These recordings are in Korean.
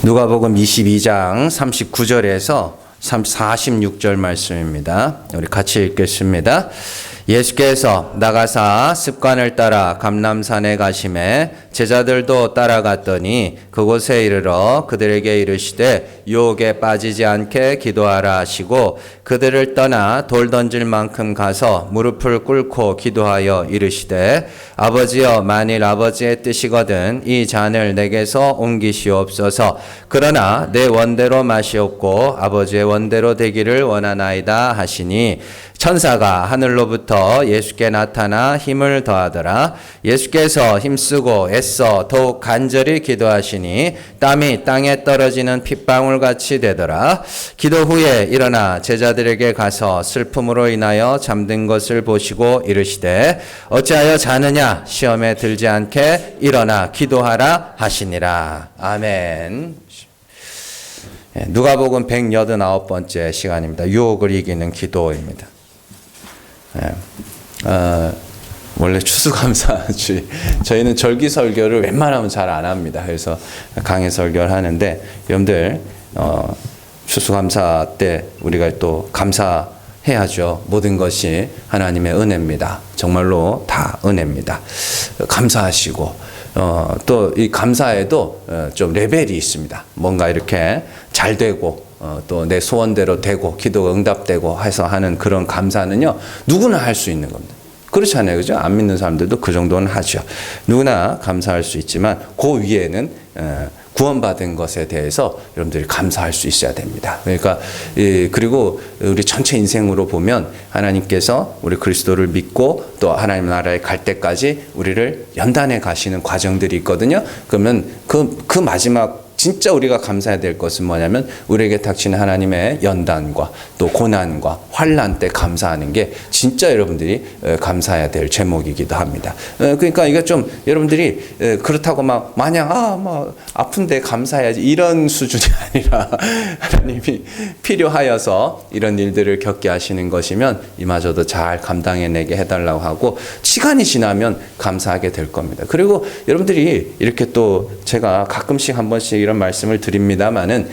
누가복음 22장 39절에서 46절 말씀입니다. 우리 같이 읽겠습니다. 예수께서 나가사 습관을 따라 감람산에 가심에 제자들도 따라갔더니 그곳에 이르러 그들에게 이르시되 유혹에 빠지지 않게 기도하라 하시고 그들을 떠나 돌 던질 만큼 가서 무릎을 꿇고 기도하여 이르시되 아버지여 만일 아버지의 뜻이거든 이 잔을 내게서 옮기시옵소서. 그러나 내 원대로 마시옵고 아버지의 원대로 되기를 원하나이다 하시니 천사가 하늘로부터 예수께 나타나 힘을 더하더라. 예수께서 힘쓰고 애써 더욱 간절히 기도하시니 땀이 땅에 떨어지는 핏방울같이 되더라. 기도 후에 일어나 제자들에게 가서 슬픔으로 인하여 잠든 것을 보시고 이르시되 어찌하여 자느냐 시험에 들지 않게 일어나 기도하라 하시니라. 아멘. 누가복음 189번째 시간입니다. 유혹을 이기는 기도입니다. 원래 추수감사주의 저희는 절기설교를 웬만하면 잘 안 합니다. 그래서 강의 설교를 하는데 여러분들 추수감사 때 우리가 또 감사해야죠. 모든 것이 하나님의 은혜입니다. 정말로 다 은혜입니다. 감사하시고 또 이 감사에도 좀 레벨이 있습니다. 뭔가 이렇게 잘 되고 또 내 소원대로 되고 기도가 응답되고 해서 하는 그런 감사는요 누구나 할 수 있는 겁니다. 그렇잖아요, 그죠? 안 믿는 사람들도 그 정도는 하죠. 누구나 감사할 수 있지만 그 위에는 구원받은 것에 대해서 여러분들이 감사할 수 있어야 됩니다. 그러니까 그리고 우리 전체 인생으로 보면 하나님께서 우리 그리스도를 믿고 또 하나님 나라에 갈 때까지 우리를 연단해 가시는 과정들이 있거든요. 그러면 그 마지막 진짜 우리가 감사해야 될 것은 뭐냐면 우리에게 닥치는 하나님의 연단과 또 고난과 환난 때 감사하는 게 진짜 여러분들이 감사해야 될 제목이기도 합니다. 그러니까 이게 좀 여러분들이 그렇다고 막 마냥 뭐 아픈데 감사해야지 이런 수준이 아니라 하나님이 필요하여서 이런 일들을 겪게 하시는 것이면 이마저도 잘 감당해내게 해달라고 하고 시간이 지나면 감사하게 될 겁니다. 그리고 여러분들이 이렇게 또 제가 가끔씩 한 번씩 이런 말씀을 드립니다만은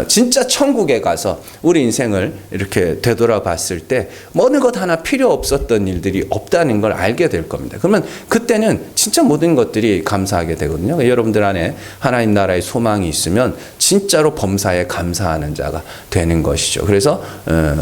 진짜 천국에 가서 우리 인생을 이렇게 되돌아봤을 때 어느 것 하나 필요 없었던 일들이 없다는 걸 알게 될 겁니다. 그러면 그때는 진짜 모든 것들이 감사하게 되거든요. 여러분들 안에 하나님 나라의 소망이 있으면 진짜로 범사에 감사하는 자가 되는 것이죠. 그래서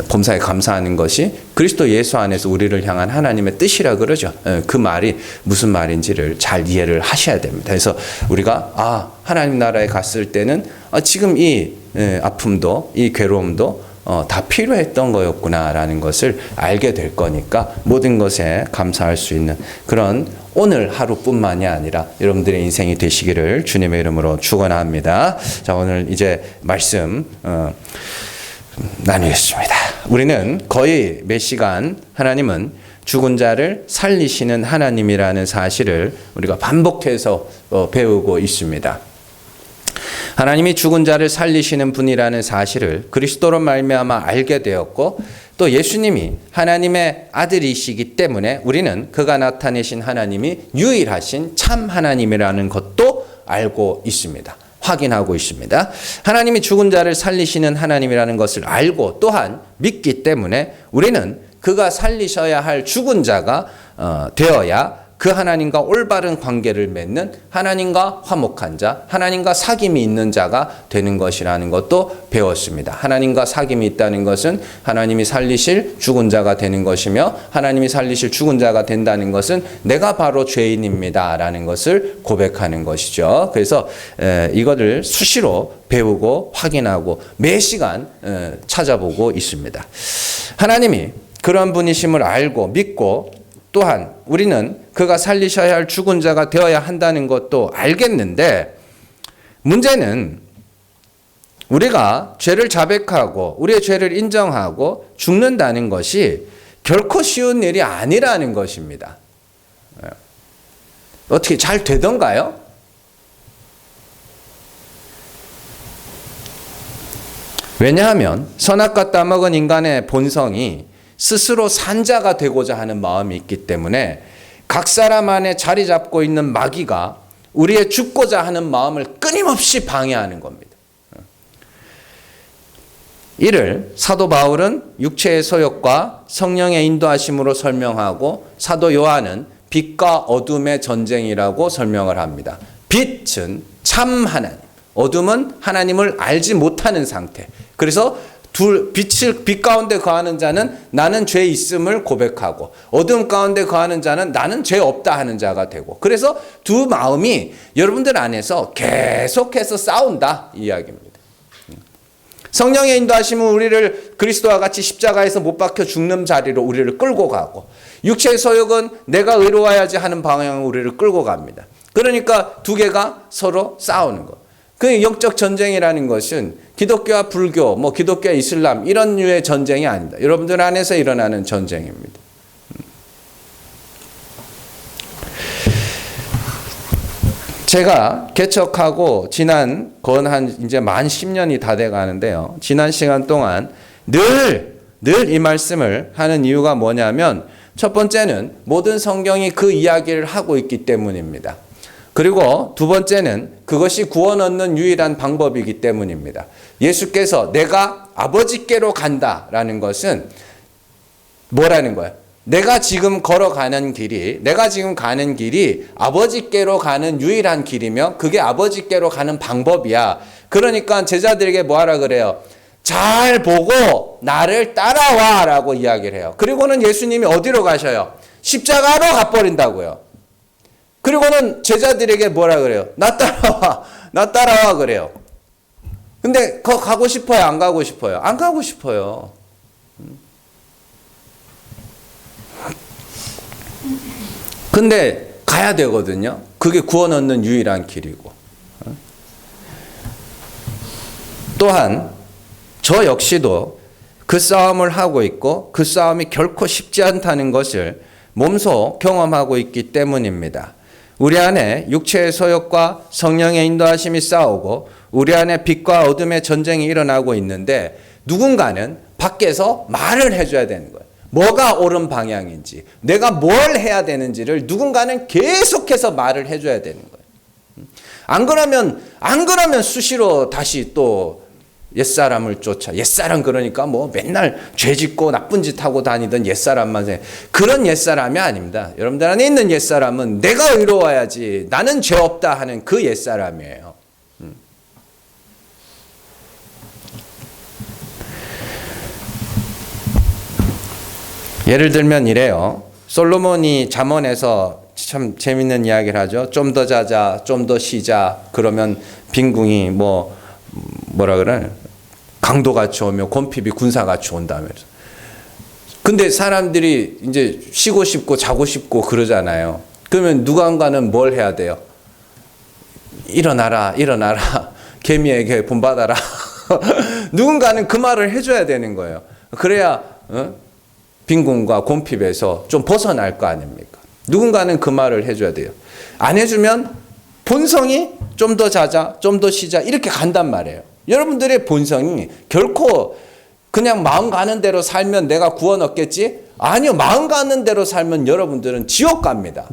범사에 감사하는 것이 그리스도 예수 안에서 우리를 향한 하나님의 뜻이라 그러죠. 그 말이 무슨 말인지를 잘 이해를 하셔야 됩니다. 그래서 우리가 하나님 나라에 갔을 때는 지금 이 아픔도 이 괴로움도 다 필요했던 거였구나라는 것을 알게 될 거니까 모든 것에 감사할 수 있는 그런 오늘 하루뿐만이 아니라 여러분들의 인생이 되시기를 주님의 이름으로 축원합니다. 자, 오늘 이제 말씀 나누겠습니다. 우리는 거의 몇 시간 하나님은 죽은 자를 살리시는 하나님이라는 사실을 우리가 반복해서 배우고 있습니다. 하나님이 죽은 자를 살리시는 분이라는 사실을 그리스도로 말미암아 알게 되었고 또 예수님이 하나님의 아들이시기 때문에 우리는 그가 나타내신 하나님이 유일하신 참 하나님이라는 것도 알고 있습니다. 확인하고 있습니다. 하나님이 죽은 자를 살리시는 하나님이라는 것을 알고 또한 믿기 때문에 우리는 그가 살리셔야 할 죽은 자가 되어야 그 하나님과 올바른 관계를 맺는 하나님과 화목한 자, 하나님과 사귐이 있는 자가 되는 것이라는 것도 배웠습니다. 하나님과 사귐이 있다는 것은 하나님이 살리실 죽은 자가 되는 것이며 하나님이 살리실 죽은 자가 된다는 것은 내가 바로 죄인입니다 라는 것을 고백하는 것이죠. 그래서 이거를 수시로 배우고 확인하고 매 시간 찾아보고 있습니다. 하나님이 그런 분이심을 알고 믿고 또한 우리는 그가 살리셔야 할 죽은 자가 되어야 한다는 것도 알겠는데 문제는 우리가 죄를 자백하고 우리의 죄를 인정하고 죽는다는 것이 결코 쉬운 일이 아니라는 것입니다. 어떻게 잘 되던가요? 왜냐하면 선악과 따먹은 인간의 본성이 스스로 산자가 되고자 하는 마음이 있기 때문에 각 사람 안에 자리 잡고 있는 마귀가 우리의 죽고자 하는 마음을 끊임없이 방해하는 겁니다. 이를 사도 바울은 육체의 소욕과 성령의 인도하심으로 설명하고 사도 요한은 빛과 어둠의 전쟁이라고 설명을 합니다. 빛은 참 하나님, 어둠은 하나님을 알지 못하는 상태. 그래서 빛 가운데 거하는 자는 나는 죄 있음을 고백하고 어둠 가운데 거하는 자는 나는 죄 없다 하는 자가 되고, 그래서 두 마음이 여러분들 안에서 계속해서 싸운다 이 이야기입니다. 성령의 인도하심은 우리를 그리스도와 같이 십자가에서 못 박혀 죽는 자리로 우리를 끌고 가고, 육체의 소욕은 내가 의로워야지 하는 방향으로 우리를 끌고 갑니다. 그러니까 두 개가 서로 싸우는 것. 그 영적 전쟁이라는 것은 기독교와 불교, 기독교와 이슬람 이런 류의 전쟁이 아닙니다. 여러분들 안에서 일어나는 전쟁입니다. 제가 개척하고 지난 이제 만 10년이 다 돼 가는데요. 지난 시간 동안 늘 이 말씀을 하는 이유가 뭐냐면, 첫 번째는 모든 성경이 그 이야기를 하고 있기 때문입니다. 그리고 두 번째는 그것이 구원 얻는 유일한 방법이기 때문입니다. 예수께서 내가 아버지께로 간다라는 것은 뭐라는 거예요? 내가 지금 가는 길이 아버지께로 가는 유일한 길이며 그게 아버지께로 가는 방법이야. 그러니까 제자들에게 뭐하라 그래요? 잘 보고 나를 따라와 라고 이야기를 해요. 그리고는 예수님이 어디로 가셔요? 십자가로 가버린다고요. 그리고는 제자들에게 뭐라 그래요? 나 따라와 그래요. 근데 거 가고 싶어요? 안 가고 싶어요? 안 가고 싶어요. 근데 가야 되거든요. 그게 구원 얻는 유일한 길이고. 또한 저 역시도 그 싸움을 하고 있고 그 싸움이 결코 쉽지 않다는 것을 몸소 경험하고 있기 때문입니다. 우리 안에 육체의 소욕과 성령의 인도하심이 싸우고 우리 안에 빛과 어둠의 전쟁이 일어나고 있는데, 누군가는 밖에서 말을 해줘야 되는 거예요. 뭐가 옳은 방향인지, 내가 뭘 해야 되는지를 누군가는 계속해서 말을 해줘야 되는 거예요. 안 그러면 수시로 다시 또 옛사람을 옛사람 그러니까 맨날 죄 짓고 나쁜 짓 하고 다니던 옛사람만 생각해. 그런 옛사람이 아닙니다. 여러분들 안에 있는 옛사람은 내가 의로워야지, 나는 죄 없다 하는 그 옛사람이에요. 예를 들면 이래요. 솔로몬이 잠언에서 참 재밌는 이야기를 하죠. 좀 더 자자, 좀 더 쉬자. 그러면 빈궁이 뭐라 그래? 강도같이 오며 곰핍이 군사같이 온다면서. 근데 사람들이 이제 쉬고 싶고 자고 싶고 그러잖아요. 그러면 누군가는 뭘 해야 돼요? 일어나라. 개미에게 본받아라. 누군가는 그 말을 해줘야 되는 거예요. 그래야 빈궁과 곰핍에서 좀 벗어날 거 아닙니까? 누군가는 그 말을 해줘야 돼요. 안 해주면 본성이 좀 더 자자, 좀 더 쉬자 이렇게 간단 말이에요. 여러분들의 본성이 결코 그냥 마음 가는 대로 살면 내가 구원 얻겠지? 아니요. 마음 가는 대로 살면 여러분들은 지옥 갑니다.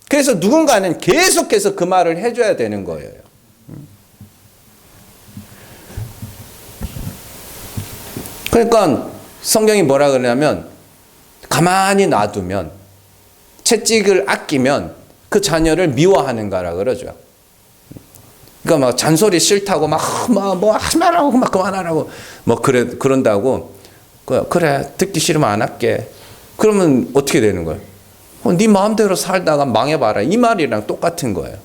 그래서 누군가는 계속해서 그 말을 해줘야 되는 거예요. 그러니까 성경이 뭐라 그러냐면, 가만히 놔두면, 채찍을 아끼면 그 자녀를 미워하는가라 그러죠. 그러니까 잔소리 싫다고 하지 말라고 그만하라고 그런다고. 그래 듣기 싫으면 안 할게. 그러면 어떻게 되는 거예요? 네 마음대로 살다가 망해봐라 이 말이랑 똑같은 거예요.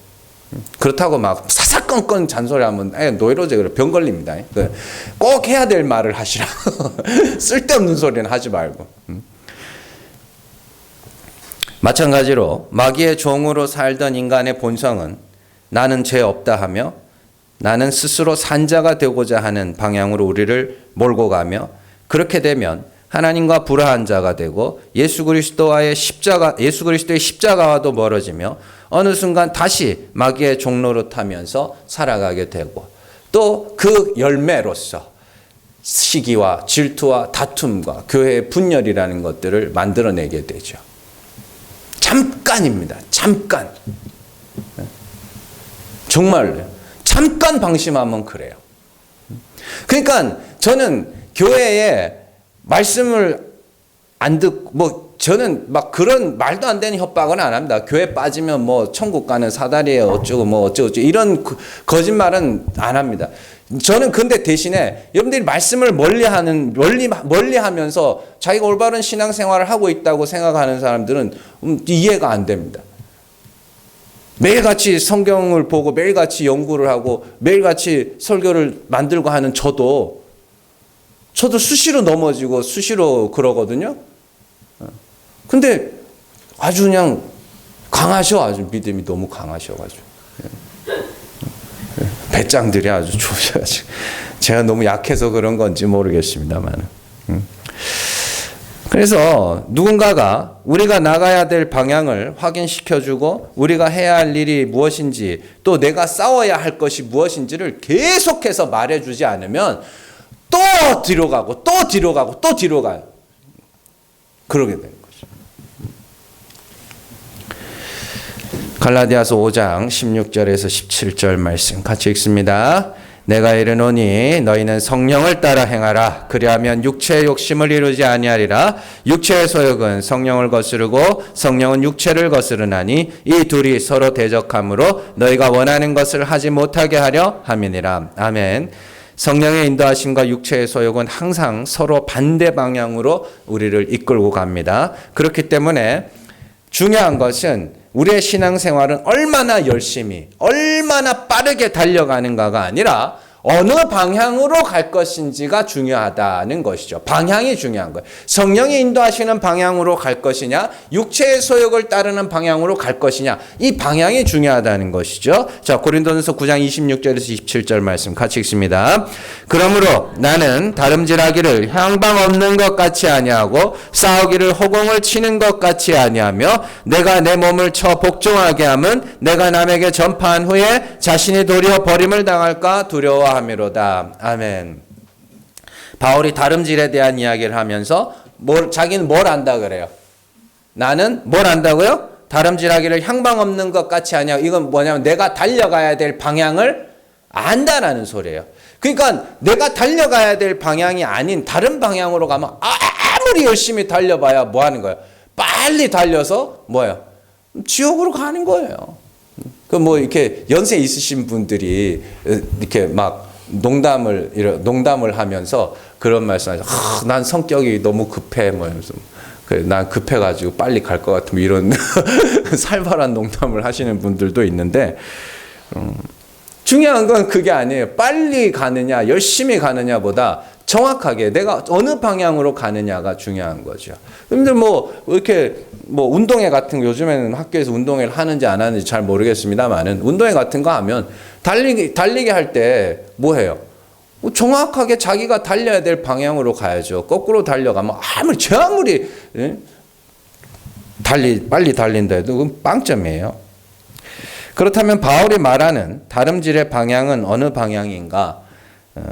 그렇다고 사사건건 잔소리하면 노이로제 그래 병 걸립니다. 꼭 해야 될 말을 하시라. 쓸데없는 소리는 하지 말고. 마찬가지로 마귀의 종으로 살던 인간의 본성은 나는 죄 없다 하며 나는 스스로 산자가 되고자 하는 방향으로 우리를 몰고 가며, 그렇게 되면 하나님과 불화한 자가 되고 예수 그리스도의 십자가와도 멀어지며 어느 순간 다시 마귀의 종로로 타면서 살아가게 되고, 또 그 열매로서 시기와 질투와 다툼과 교회의 분열이라는 것들을 만들어내게 되죠. 잠깐입니다. 잠깐. 정말요. 잠깐 방심하면 그래요. 그러니까 저는 교회에 말씀을 안 듣고, 뭐 저는 막 그런 말도 안 되는 협박은 안 합니다. 교회 빠지면 뭐 천국 가는 사다리에 어쩌고 뭐 어쩌고 이런 거짓말은 안 합니다. 저는 근데 대신에 여러분들이 말씀을 멀리 하면서 자기가 올바른 신앙생활을 하고 있다고 생각하는 사람들은 이해가 안 됩니다. 매일같이 성경을 보고 매일같이 연구를 하고 매일같이 설교를 만들고 하는 저도 수시로 넘어지고 수시로 그러거든요. 근데 아주 그냥 아주 믿음이 너무 강하셔가지고 배짱들이 아주 좋으셔가지고 제가 너무 약해서 그런 건지 모르겠습니다만. 그래서 누군가가 우리가 나가야 될 방향을 확인시켜주고 우리가 해야 할 일이 무엇인지 또 내가 싸워야 할 것이 무엇인지를 계속해서 말해주지 않으면 또 뒤로 가고 또 뒤로 가고 또 뒤로 가요. 그러게 되는 거죠. 갈라디아서 5장 16절에서 17절 말씀 같이 읽습니다. 내가 이르노니 너희는 성령을 따라 행하라. 그리하면 육체의 욕심을 이루지 아니하리라. 육체의 소욕은 성령을 거스르고 성령은 육체를 거스르나니 이 둘이 서로 대적함으로 너희가 원하는 것을 하지 못하게 하려 함이니라. 아멘. 성령의 인도하심과 육체의 소욕은 항상 서로 반대 방향으로 우리를 이끌고 갑니다. 그렇기 때문에 중요한 것은 우리의 신앙생활은 얼마나 열심히, 얼마나 빠르게 달려가는가가 아니라 어느 방향으로 갈 것인지가 중요하다는 것이죠. 방향이 중요한 거예요. 성령이 인도하시는 방향으로 갈 것이냐, 육체의 소욕을 따르는 방향으로 갈 것이냐, 이 방향이 중요하다는 것이죠. 자, 고린도전서 9장 26절에서 27절 말씀 같이 읽습니다. 그러므로 나는 다름질하기를 향방 없는 것 같이 아니하고 싸우기를 허공을 치는 것 같이 아니하며 내가 내 몸을 쳐 복종하게 함은 내가 남에게 전파한 후에 자신이 도리어 버림을 당할까 두려워 함이로다. 아멘. 바울이 다름질에 대한 이야기를 하면서 자기는 뭘 안다 그래요? 나는 뭘 안다고요? 다름질하기를 향방 없는 것 같이 하냐. 이건 뭐냐면 내가 달려가야 될 방향을 안다라는 소리예요. 그러니까 내가 달려가야 될 방향이 아닌 다른 방향으로 가면 아무리 열심히 달려봐야 뭐 하는 거예요? 빨리 달려서 뭐예요? 지옥으로 가는 거예요. 그 뭐 이렇게 연세 있으신 분들이 이렇게 막 농담을 하면서 그런 말씀하죠. 난 성격이 너무 급해 뭐 이러면서 난 급해가지고 빨리 갈 것 같으면 이런 살벌한 농담을 하시는 분들도 있는데 중요한 건 그게 아니에요. 빨리 가느냐 열심히 가느냐보다 정확하게 내가 어느 방향으로 가느냐가 중요한 거죠. 근데 뭐 이렇게 뭐 운동회 같은 거 요즘에는 학교에서 운동회를 하는지 안 하는지 잘 모르겠습니다만은 운동회 같은 거 하면 달리기 할 때 뭐 해요? 정확하게 자기가 달려야 될 방향으로 가야죠. 거꾸로 달려가면 아무리 빨리 달린다 해도 그건 빵점이에요. 그렇다면 바울이 말하는 다름질의 방향은 어느 방향인가?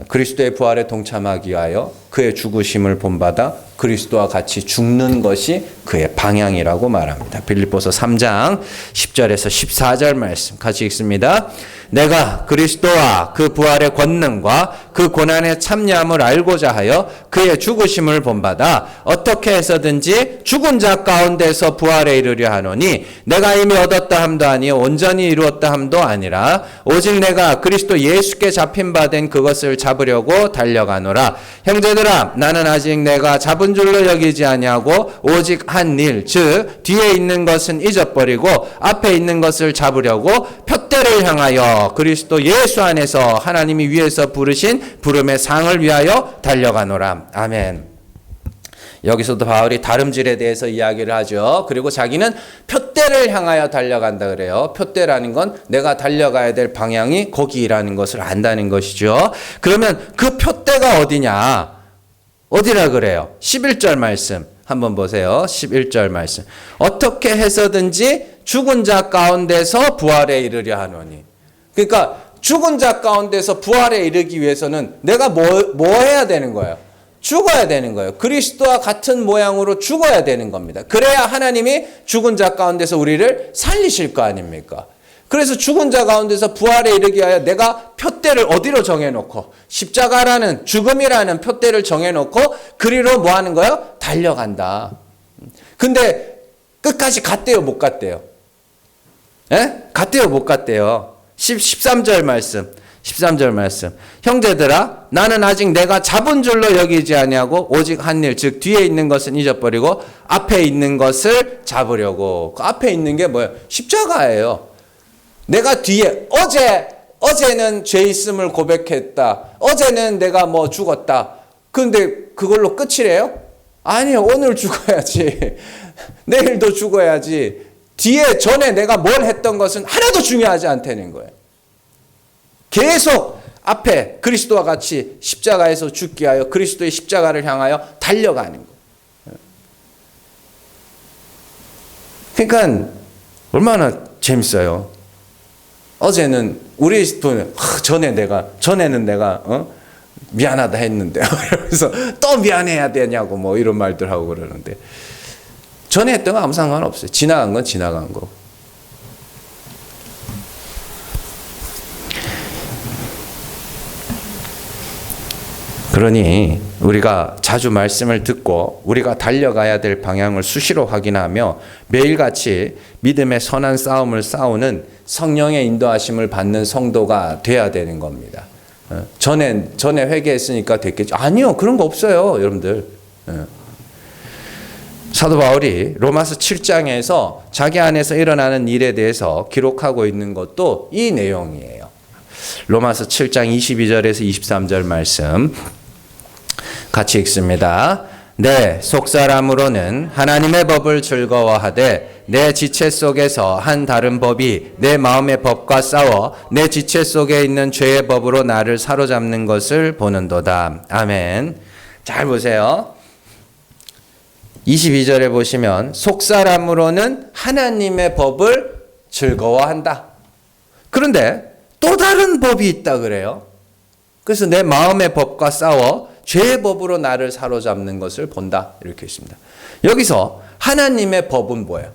그리스도의 부활에 동참하기 위하여 그의 죽으심을 본받아 그리스도와 같이 죽는 것이 그의 방향이라고 말합니다. 빌립보서 3장 10절에서 14절 말씀 같이 읽습니다. 내가 그리스도와 그 부활의 권능과 그 고난의 참여함을 알고자 하여 그의 죽으심을 본받아 어떻게 해서든지 죽은 자 가운데서 부활에 이르려 하노니 내가 이미 얻었다 함도 아니요 온전히 이루었다 함도 아니라 오직 내가 그리스도 예수께 잡힌 바 된 그것을 잡으려고 달려가노라. 형제들아 나는 아직 내가 잡은 줄로 여기지 아니하고 오직 한 일 즉 뒤에 있는 것은 잊어버리고 앞에 있는 것을 잡으려고 표대를 향하여 그리스도 예수 안에서 하나님이 위에서 부르신 부름의 상을 위하여 달려가노라. 아멘. 여기서도 바울이 다름질에 대해서 이야기를 하죠. 그리고 자기는 표대를 향하여 달려간다 그래요. 표대라는 건 내가 달려가야 될 방향이 거기라는 것을 안다는 것이죠. 그러면 그 표대가 어디냐? 어디라 그래요? 11절 말씀 한번 보세요. 11절 말씀. 어떻게 해서든지 죽은 자 가운데서 부활에 이르려 하노니. 그러니까 죽은 자 가운데서 부활에 이르기 위해서는 내가 뭐 해야 되는 거예요? 죽어야 되는 거예요. 그리스도와 같은 모양으로 죽어야 되는 겁니다. 그래야 하나님이 죽은 자 가운데서 우리를 살리실 거 아닙니까? 그래서 죽은 자 가운데서 부활에 이르게 하여 내가 표대를 어디로 정해놓고 십자가라는 죽음이라는 표대를 정해놓고 그리로 뭐 하는 거예요? 달려간다. 근데 끝까지 갔대요, 못 갔대요? 예? 갔대요, 못 갔대요? 13절 말씀. 13절 말씀. 형제들아, 나는 아직 내가 잡은 줄로 여기지 아니하고 오직 한 일, 즉 뒤에 있는 것은 잊어버리고 앞에 있는 것을 잡으려고. 그 앞에 있는 게 뭐예요? 십자가예요. 내가 뒤에 어제는 죄 있음을 고백했다. 어제는 내가 뭐 죽었다. 근데 그걸로 끝이래요? 아니요. 오늘 죽어야지. 내일도 죽어야지. 뒤에 전에 내가 뭘 했던 것은 하나도 중요하지 않다는 거예요. 계속 앞에 그리스도와 같이 십자가에서 죽게 하여 그리스도의 십자가를 향하여 달려가는 거예요. 그러니까 얼마나 재밌어요. 어제는 우리 분은 전에는 내가 미안하다 했는데 그래서 또 미안해야 되냐고 뭐 이런 말들 하고 그러는데 전에 했던 거 아무 상관없어요. 지나간 건 지나간 거. 그러니 우리가 자주 말씀을 듣고 우리가 달려가야 될 방향을 수시로 확인하며 매일같이 믿음의 선한 싸움을 싸우는 성령의 인도하심을 받는 성도가 돼야 되는 겁니다. 전에 회개했으니까 됐겠죠. 아니요. 그런 거 없어요. 여러분들. 사도 바울이 로마서 7장에서 자기 안에서 일어나는 일에 대해서 기록하고 있는 것도 이 내용이에요. 로마서 7장 22절에서 23절 말씀 같이 읽습니다. 내 속사람으로는 하나님의 법을 즐거워하되 내 지체 속에서 한 다른 법이 내 마음의 법과 싸워 내 지체 속에 있는 죄의 법으로 나를 사로잡는 것을 보는도다. 아멘. 잘 보세요. 22절에 보시면 속사람으로는 하나님의 법을 즐거워한다. 그런데 또 다른 법이 있다 그래요. 그래서 내 마음의 법과 싸워 죄의 법으로 나를 사로잡는 것을 본다. 이렇게 있습니다. 여기서 하나님의 법은 뭐예요?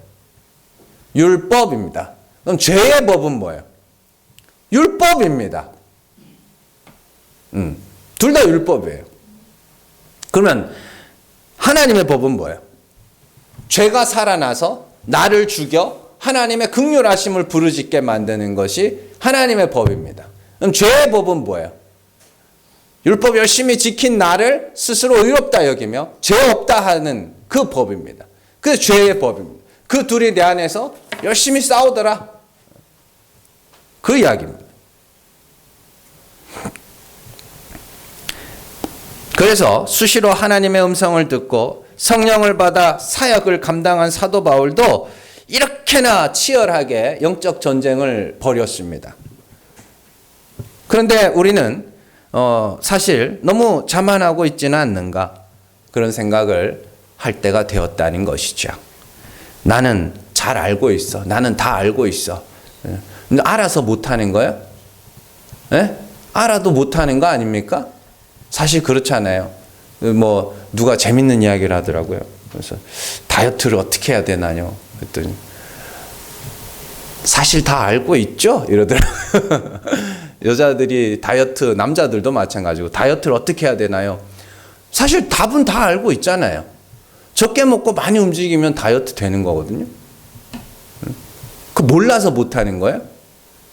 율법입니다. 그럼 죄의 법은 뭐예요? 율법입니다. 둘 다 율법이에요. 그러면 하나님의 법은 뭐예요? 죄가 살아나서 나를 죽여 하나님의 긍휼하심을 부르짖게 만드는 것이 하나님의 법입니다. 그럼 죄의 법은 뭐예요? 율법 열심히 지킨 나를 스스로 의롭다 여기며 죄 없다 하는 그 법입니다. 그 죄의 법입니다. 그 둘이 내 안에서 열심히 싸우더라. 그 이야기입니다. 그래서 수시로 하나님의 음성을 듣고 성령을 받아 사역을 감당한 사도 바울도 이렇게나 치열하게 영적 전쟁을 벌였습니다. 그런데 우리는 사실 너무 자만하고 있지는 않는가 그런 생각을 할 때가 되었다는 것이죠. 나는 잘 알고 있어. 나는 다 알고 있어. 근데 알아서 못하는 거예요? 네? 알아도 못하는 거 아닙니까? 사실 그렇잖아요. 뭐 누가 재밌는 이야기를 하더라고요. 그래서 다이어트를 어떻게 해야 되나요? 그랬더니 사실 다 알고 있죠? 이러더라고요. 여자들이 다이어트, 남자들도 마찬가지고 다이어트를 어떻게 해야 되나요? 사실 답은 다 알고 있잖아요. 적게 먹고 많이 움직이면 다이어트 되는 거거든요. 그 몰라서 못하는 거예요?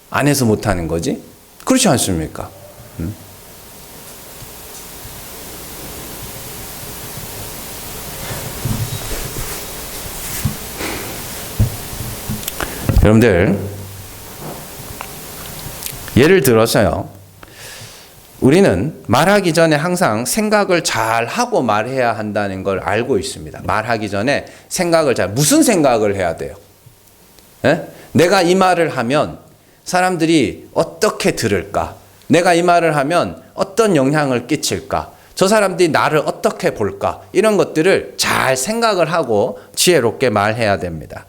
안 해서 못하는 거지? 그렇지 않습니까? 여러분들, 예를 들어서요, 우리는 말하기 전에 항상 생각을 잘 하고 말해야 한다는 걸 알고 있습니다. 말하기 전에 무슨 생각을 해야 돼요? 에? 내가 이 말을 하면 사람들이 어떻게 들을까? 내가 이 말을 하면 어떤 영향을 끼칠까? 저 사람들이 나를 어떻게 볼까? 이런 것들을 잘 생각을 하고 지혜롭게 말해야 됩니다.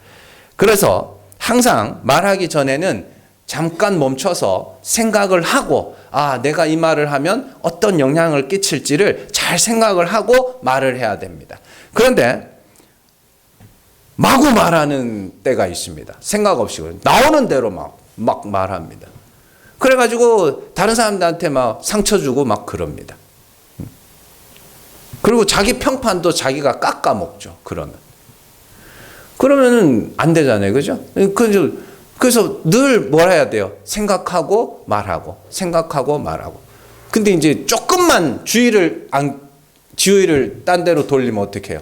그래서 항상 말하기 전에는 잠깐 멈춰서 생각을 하고 내가 이 말을 하면 어떤 영향을 끼칠지를 잘 생각을 하고 말을 해야 됩니다. 그런데 마구 말하는 때가 있습니다. 생각 없이 나오는 대로 막 막 말합니다. 그래가지고 다른 사람들한테 막 상처 주고 막 그럽니다. 그리고 자기 평판도 자기가 깎아먹죠. 그러면은 안 되잖아요. 그죠? 그래서 늘 뭘 해야 돼요? 생각하고 말하고. 근데 이제 조금만 주의를 딴 데로 돌리면 어떻게 해요?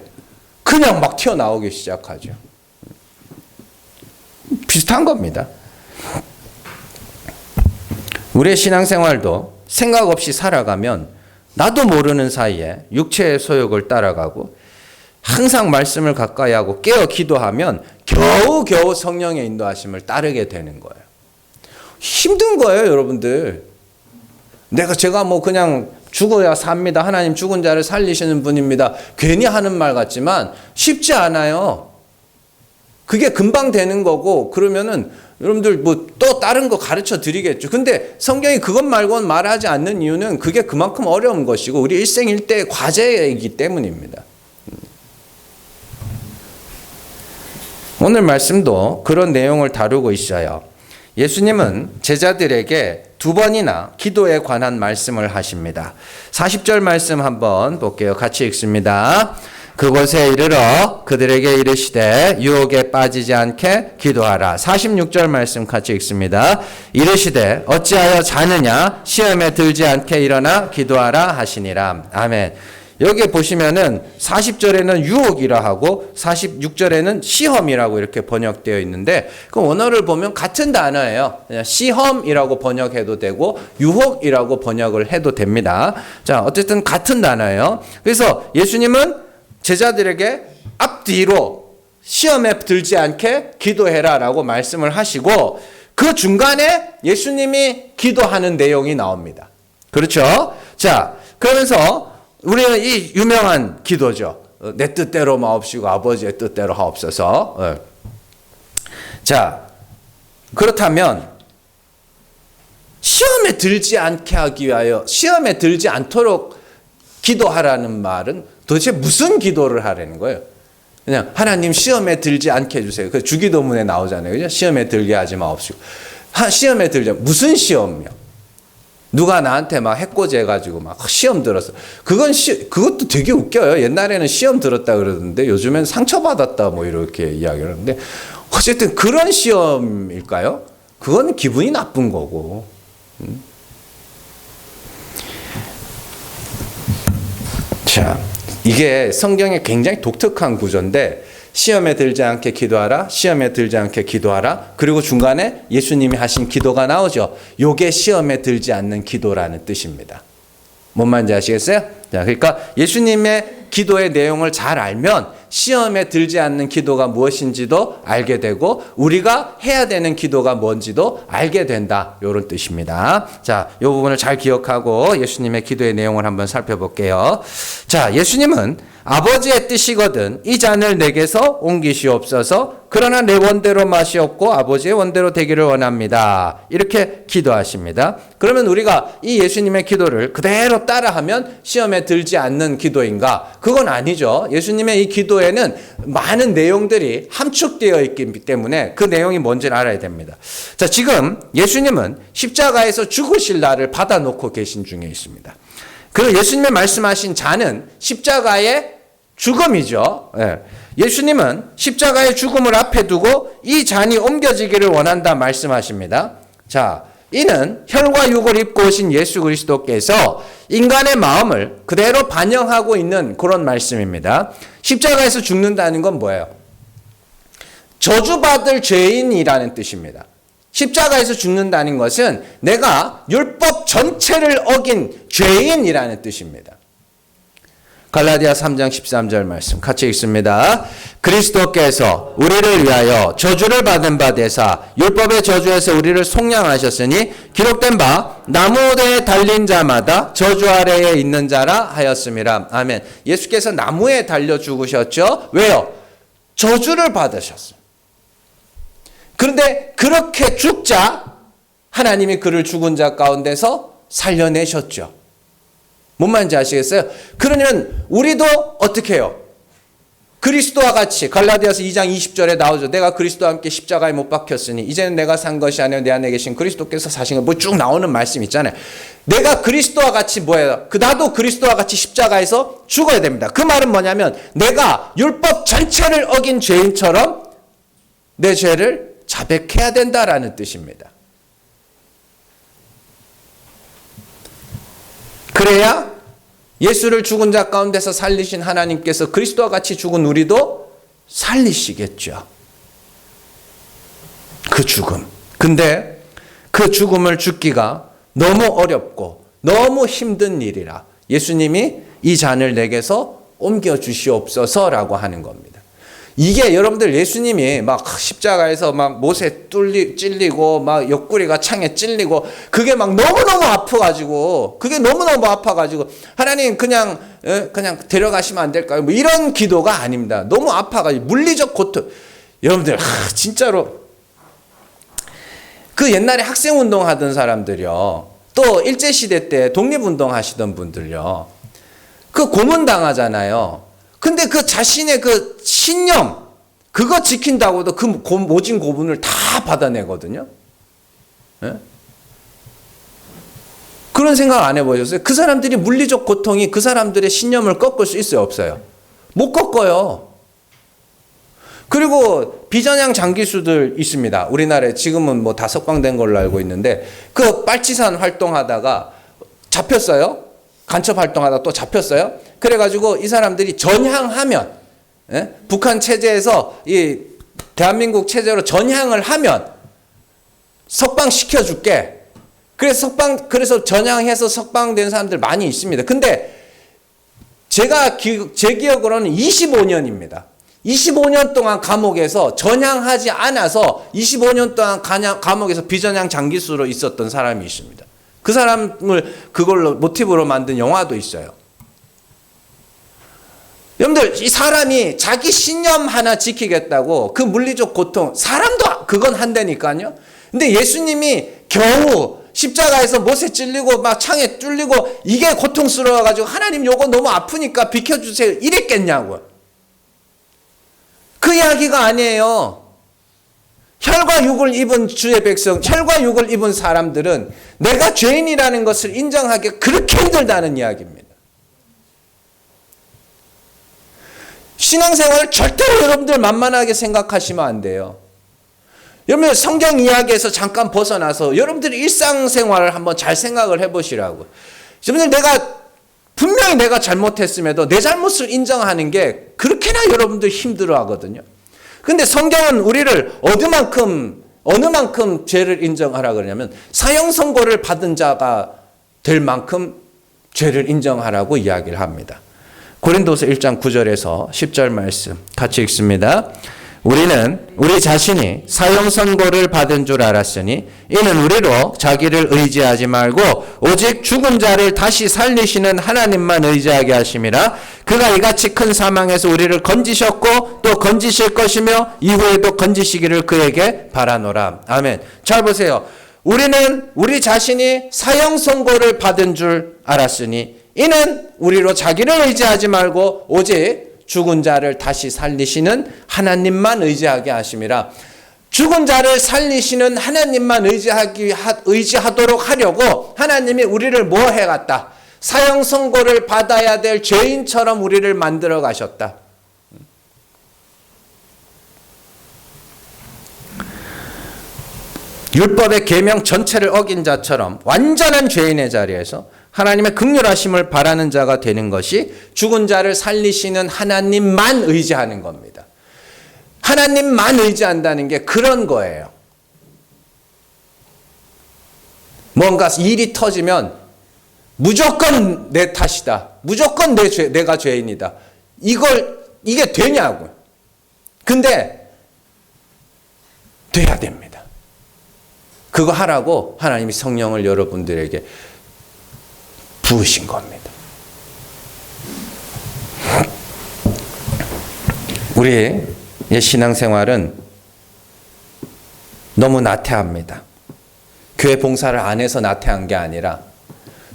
그냥 막 튀어나오기 시작하죠. 비슷한 겁니다. 우리의 신앙생활도 생각 없이 살아가면 나도 모르는 사이에 육체의 소욕을 따라가고 항상 말씀을 가까이 하고 깨어 기도하면 겨우겨우 성령의 인도하심을 따르게 되는 거예요. 힘든 거예요, 여러분들. 제가 뭐 그냥 죽어야 삽니다. 하나님 죽은 자를 살리시는 분입니다. 괜히 하는 말 같지만 쉽지 않아요. 그게 금방 되는 거고, 그러면은 여러분들 뭐 또 다른 거 가르쳐 드리겠죠. 근데 성경이 그것 말고는 말하지 않는 이유는 그게 그만큼 어려운 것이고 우리 일생일대의 과제이기 때문입니다. 오늘 말씀도 그런 내용을 다루고 있어요. 예수님은 제자들에게 2번이나 기도에 관한 말씀을 하십니다. 40절 말씀 한번 볼게요. 같이 읽습니다. 그곳에 이르러 그들에게 이르시되 유혹에 빠지지 않게 기도하라. 46절 말씀 같이 읽습니다. 이르시되 어찌하여 자느냐 시험에 들지 않게 일어나 기도하라 하시니라. 아멘. 여기 보시면은 40절에는 유혹이라 하고 46절에는 시험이라고 이렇게 번역되어 있는데 그 원어를 보면 같은 단어예요. 그냥 시험이라고 번역해도 되고 유혹이라고 번역을 해도 됩니다. 자, 어쨌든 같은 단어예요. 그래서 예수님은 제자들에게 앞뒤로 시험에 들지 않게 기도해라 라고 말씀을 하시고 그 중간에 예수님이 기도하는 내용이 나옵니다. 그렇죠? 자, 그러면서 우리는 이 유명한 기도죠. 내 뜻대로 마옵시고 아버지의 뜻대로 하옵소서. 자, 그렇다면 시험에 들지 않게 하기 위하여 시험에 들지 않도록 기도하라는 말은 도대체 무슨 기도를 하라는 거예요? 그냥 하나님 시험에 들지 않게 해주세요. 그 주기도문에 나오잖아요. 그죠? 시험에 들게 하지 마옵시고. 시험에 들자. 무슨 시험이요? 누가 나한테 막 해코지 해가지고 막 시험 들었어. 그것도 되게 웃겨요. 옛날에는 시험 들었다 그러던데 요즘엔 상처받았다 뭐 이렇게 이야기를 하는데 어쨌든 그런 시험일까요? 그건 기분이 나쁜 거고. 자, 이게 성경의 굉장히 독특한 구조인데 시험에 들지 않게 기도하라, 시험에 들지 않게 기도하라. 그리고 중간에 예수님이 하신 기도가 나오죠. 요게 시험에 들지 않는 기도라는 뜻입니다. 뭔 말인지 아시겠어요? 자, 그러니까 예수님의 기도의 내용을 잘 알면 시험에 들지 않는 기도가 무엇인지도 알게 되고 우리가 해야 되는 기도가 뭔지도 알게 된다. 이런 뜻입니다. 자, 이 부분을 잘 기억하고 예수님의 기도의 내용을 한번 살펴볼게요. 자, 예수님은 아버지의 뜻이거든 이 잔을 내게서 옮기시옵소서. 그러나 내 원대로 마시옵고 아버지의 원대로 되기를 원합니다. 이렇게 기도하십니다. 그러면 우리가 이 예수님의 기도를 그대로 따라하면 시험에 들지 않는 기도인가? 그건 아니죠. 예수님의 이 기도에는 많은 내용들이 함축되어 있기 때문에 그 내용이 뭔지를 알아야 됩니다. 자, 지금 예수님은 십자가에서 죽으실 날을 받아놓고 계신 중에 있습니다. 그리고 예수님의 말씀하신 잔은 십자가의 죽음이죠. 예수님은 십자가의 죽음을 앞에 두고 이 잔이 옮겨지기를 원한다 말씀하십니다. 자, 이는 혈과 육을 입고 오신 예수 그리스도께서 인간의 마음을 그대로 반영하고 있는 그런 말씀입니다. 십자가에서 죽는다는 건 뭐예요? 저주받을 죄인이라는 뜻입니다. 십자가에서 죽는다는 것은 내가 율법 전체를 어긴 죄인이라는 뜻입니다. 갈라디아 3장 13절 말씀 같이 읽습니다. 그리스도께서 우리를 위하여 저주를 받은 바 되사 율법의 저주에서 우리를 속량하셨으니 기록된 바 나무에 달린 자마다 저주 아래에 있는 자라 하였음이라. 아멘. 예수께서 나무에 달려 죽으셨죠. 왜요? 저주를 받으셨어요. 그런데 그렇게 죽자 하나님이 그를 죽은 자 가운데서 살려내셨죠. 뭔 말인지 아시겠어요? 그러면 우리도 어떻게 해요? 그리스도와 같이 갈라디아서 2장 20절에 나오죠. 내가 그리스도와 함께 십자가에 못 박혔으니 이제는 내가 산 것이 아니라 내 안에 계신 그리스도께서 사신 것. 뭐 쭉 나오는 말씀 있잖아요. 내가 그리스도와 같이 뭐예요? 나도 그리스도와 같이 십자가에서 죽어야 됩니다. 그 말은 뭐냐면 내가 율법 전체를 어긴 죄인처럼 내 죄를 자백해야 된다라는 뜻입니다. 그래야 예수를 죽은 자 가운데서 살리신 하나님께서 그리스도와 같이 죽은 우리도 살리시겠죠. 그 죽음. 근데 그 죽음을 죽기가 너무 어렵고 너무 힘든 일이라 예수님이 이 잔을 내게서 옮겨 주시옵소서라고 하는 겁니다. 이게 여러분들 예수님이 막 십자가에서 막 못에 찔리고 막 옆구리가 창에 찔리고 그게 막 너무너무 아파가지고 하나님 그냥 데려가시면 안 될까요? 뭐 이런 기도가 아닙니다. 너무 아파가지고 물리적 고통. 여러분들 진짜로 그 옛날에 학생운동 하던 사람들이요. 또 일제시대 때 독립운동 하시던 분들요. 그 고문당하잖아요. 근데 그 자신의 그 신념, 그거 지킨다고도 그 모진 고문을 다 받아내거든요. 네? 그런 생각 안 해보셨어요? 그 사람들이 물리적 고통이 그 사람들의 신념을 꺾을 수 있어요, 없어요? 못 꺾어요. 그리고 비전향 장기수들 있습니다. 우리나라에 지금은 뭐 다 석방된 걸로 알고 있는데 그 빨치산 활동하다가 잡혔어요. 간첩 활동하다 또 잡혔어요. 그래가지고 이 사람들이 전향하면, 북한 체제에서 이 대한민국 체제로 전향을 하면 석방시켜줄게. 그래서 전향해서 석방된 사람들 많이 있습니다. 근데 제 기억으로는 25년입니다. 25년 동안 감옥에서 전향하지 않아서 25년 동안 감옥에서 비전향 장기수로 있었던 사람이 있습니다. 그 사람을 그걸로 모티브로 만든 영화도 있어요. 여러분들 이 사람이 자기 신념 하나 지키겠다고 그 물리적 고통 사람도 그건 한다니까요. 근데 예수님이 겨우 십자가에서 못에 찔리고 막 창에 뚫리고 이게 고통스러워가지고 하나님 요거 너무 아프니까 비켜주세요 이랬겠냐고요. 그 이야기가 아니에요. 혈과 육을 입은 주의 백성, 혈과 육을 입은 사람들은 내가 죄인이라는 것을 인정하기 그렇게 힘들다는 이야기입니다. 신앙생활을 절대로 여러분들 만만하게 생각하시면 안 돼요. 여러분 성경 이야기에서 잠깐 벗어나서 여러분들이 일상생활을 한번 잘 생각을 해보시라고. 여러분들 분명히 내가 잘못했음에도 내 잘못을 인정하는 게 그렇게나 여러분들 힘들어 하거든요. 근데 성경은 우리를 어느 만큼 죄를 인정하라 그러냐면 사형 선고를 받은 자가 될 만큼 죄를 인정하라고 이야기를 합니다. 고린도서 1장 9절에서 10절 말씀 같이 읽습니다. 우리는 우리 자신이 사형 선고를 받은 줄 알았으니 이는 우리로 자기를 의지하지 말고 오직 죽은 자를 다시 살리시는 하나님만 의지하게 하심이라. 그가 이같이 큰 사망에서 우리를 건지셨고 또 건지실 것이며 이후에도 건지시기를 그에게 바라노라. 아멘. 잘 보세요. 우리는 우리 자신이 사형 선고를 받은 줄 알았으니 이는 우리로 자기를 의지하지 말고 오직 죽은 자를 다시 살리시는 하나님만 의지하게 하심이라. 죽은 자를 살리시는 하나님만 의지하도록 하려고 하나님이 우리를 뭐 해갔다? 사형 선고를 받아야 될 죄인처럼 우리를 만들어 가셨다. 율법의 계명 전체를 어긴 자처럼 완전한 죄인의 자리에서 하나님의 긍휼하심을 바라는 자가 되는 것이 죽은 자를 살리시는 하나님만 의지하는 겁니다. 하나님만 의지한다는 게 그런 거예요. 뭔가 일이 터지면 무조건 내 탓이다. 무조건 내가 죄인이다. 이게 되냐고요. 근데 돼야 됩니다. 그거 하라고 하나님이 성령을 여러분들에게 부으신 겁니다. 우리의 신앙생활은 너무 나태합니다. 교회 봉사를 안 해서 나태한 게 아니라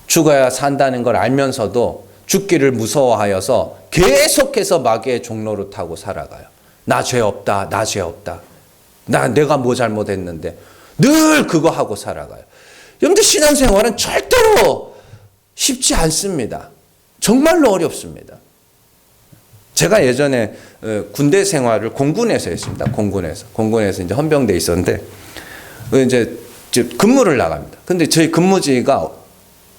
죽어야 산다는 걸 알면서도 죽기를 무서워하여서 계속해서 마귀의 종로를 타고 살아가요. 나 죄 없다. 나 죄 없다. 내가 뭐 잘못했는데 늘 그거 하고 살아가요. 여러분들 신앙생활은 절대로 쉽지 않습니다. 정말로 어렵습니다. 제가 예전에 군대 생활을 공군에서 했습니다. 공군에서 이제 헌병대에 있었는데 이제 근무를 나갑니다. 근데 저희 근무지가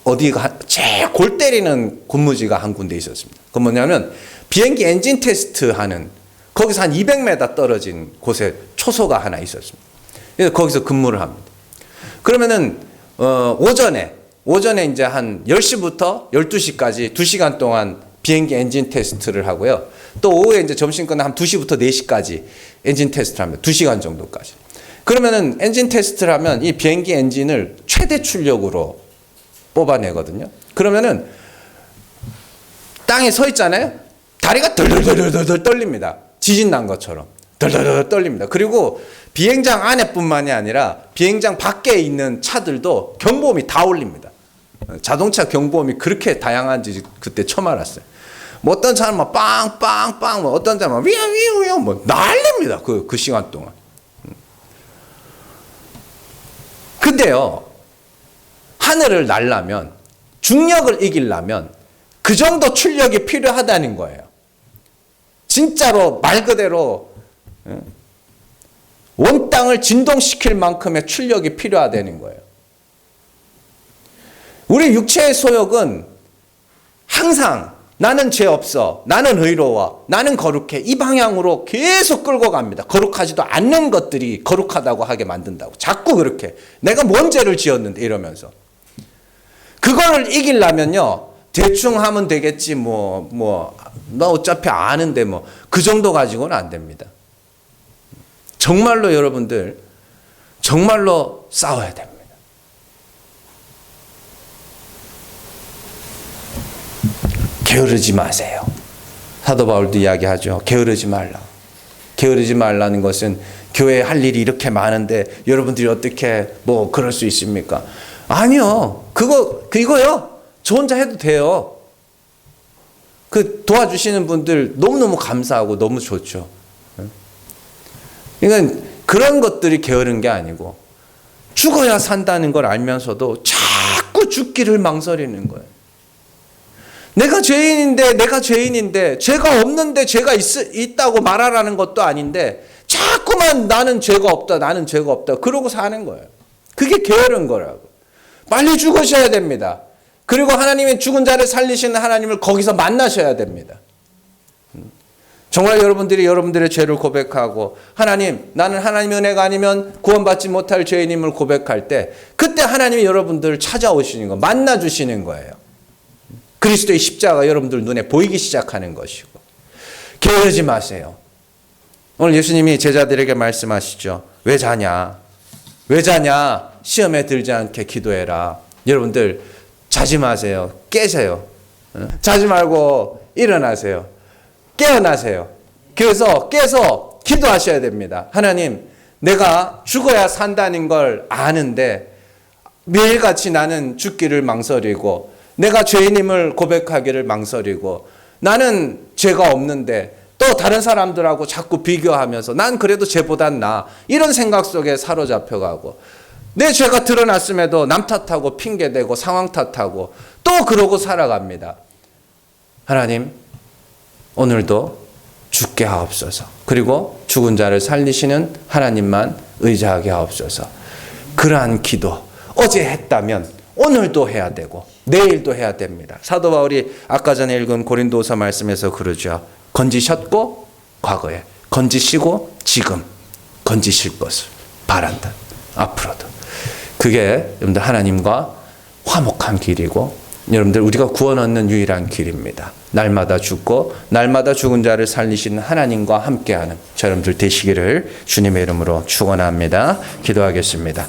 어디가 제일 골 때리는 근무지가 한 군데 있었습니다. 그 뭐냐면 비행기 엔진 테스트 하는 거기서 한 200m 떨어진 곳에 초소가 하나 있었습니다. 그래서 거기서 근무를 합니다. 그러면은 오전에 이제 한 10시부터 12시까지 2시간 동안 비행기 엔진 테스트를 하고요. 또 오후에 이제 점심 끝나 한 2시부터 4시까지 엔진 테스트를 합니다. 2시간 정도까지. 그러면은 엔진 테스트를 하면 이 비행기 엔진을 최대 출력으로 뽑아내거든요. 그러면은 땅에 서 있잖아요. 다리가 덜덜덜덜 떨립니다. 지진 난 것처럼 덜덜덜 떨립니다. 그리고 비행장 안에뿐만이 아니라 비행장 밖에 있는 차들도 경보음이 다 울립니다. 자동차 경보음이 그렇게 다양한지 그때 처음 알았어요. 뭐 어떤 차는 막 빵빵빵, 뭐 어떤 차는 막 위위위위 뭐 난립니다. 그 시간 동안. 근데요, 하늘을 날려면 중력을 이기려면 그 정도 출력이 필요하다는 거예요. 진짜로 말 그대로 원 땅을 진동시킬 만큼의 출력이 필요하다는 거예요. 우리 육체의 소욕은 항상 나는 죄 없어, 나는 의로워, 나는 거룩해 이 방향으로 계속 끌고 갑니다. 거룩하지도 않는 것들이 거룩하다고 하게 만든다고. 자꾸 그렇게 내가 뭔 죄를 지었는데 이러면서. 그거를 이기려면요, 대충 하면 되겠지 나 어차피 아는데 그 정도 가지고는 안 됩니다. 정말로 여러분들 정말로 싸워야 됩니다. 게으르지 마세요. 사도 바울도 이야기하죠. 게으르지 말라. 게으르지 말라는 것은 교회에 할 일이 이렇게 많은데 여러분들이 어떻게 그럴 수 있습니까? 아니요. 그거요. 저 혼자 해도 돼요. 그 도와주시는 분들 너무너무 감사하고 너무 좋죠. 그러니까 그런 것들이 게으른 게 아니고 죽어야 산다는 걸 알면서도 자꾸 죽기를 망설이는 거예요. 내가 죄인인데 죄가 없는데 죄가 있다고 말하라는 것도 아닌데 자꾸만 나는 죄가 없다 그러고 사는 거예요. 그게 게으른 거라고. 빨리 죽으셔야 됩니다. 그리고 하나님의 죽은 자를 살리시는 하나님을 거기서 만나셔야 됩니다. 정말 여러분들이 여러분들의 죄를 고백하고 하나님, 나는 하나님의 은혜가 아니면 구원받지 못할 죄인임을 고백할 때 그때 하나님이 여러분들을 찾아오시는 거, 만나주시는 거예요. 그리스도의 십자가 여러분들 눈에 보이기 시작하는 것이고. 게으르지 마세요. 오늘 예수님이 제자들에게 말씀하시죠. 왜 자냐? 시험에 들지 않게 기도해라. 여러분들 자지 마세요. 깨세요. 자지 말고 일어나세요. 깨어나세요. 그래서 깨서 기도하셔야 됩니다. 하나님, 내가 죽어야 산다는 걸 아는데 매일같이 나는 죽기를 망설이고 내가 죄인임을 고백하기를 망설이고 나는 죄가 없는데 또 다른 사람들하고 자꾸 비교하면서 난 그래도 쟤보단 나아. 이런 생각 속에 사로잡혀가고 내 죄가 드러났음에도 남 탓하고 핑계대고 상황 탓하고 또 그러고 살아갑니다. 하나님, 오늘도 죽게 하옵소서. 그리고 죽은 자를 살리시는 하나님만 의지하게 하옵소서. 그러한 기도 어제 했다면 오늘도 해야 되고 내일도 해야 됩니다. 사도 바울이 아까 전에 읽은 고린도서 말씀에서 그러죠. 건지셨고 과거에, 건지시고 지금 건지실 것을 바란다. 앞으로도. 그게 여러분들 하나님과 화목한 길이고 여러분들 우리가 구원 얻는 유일한 길입니다. 날마다 죽고 날마다 죽은 자를 살리시는 하나님과 함께하는 여러분들 되시기를 주님의 이름으로 축원합니다. 기도하겠습니다.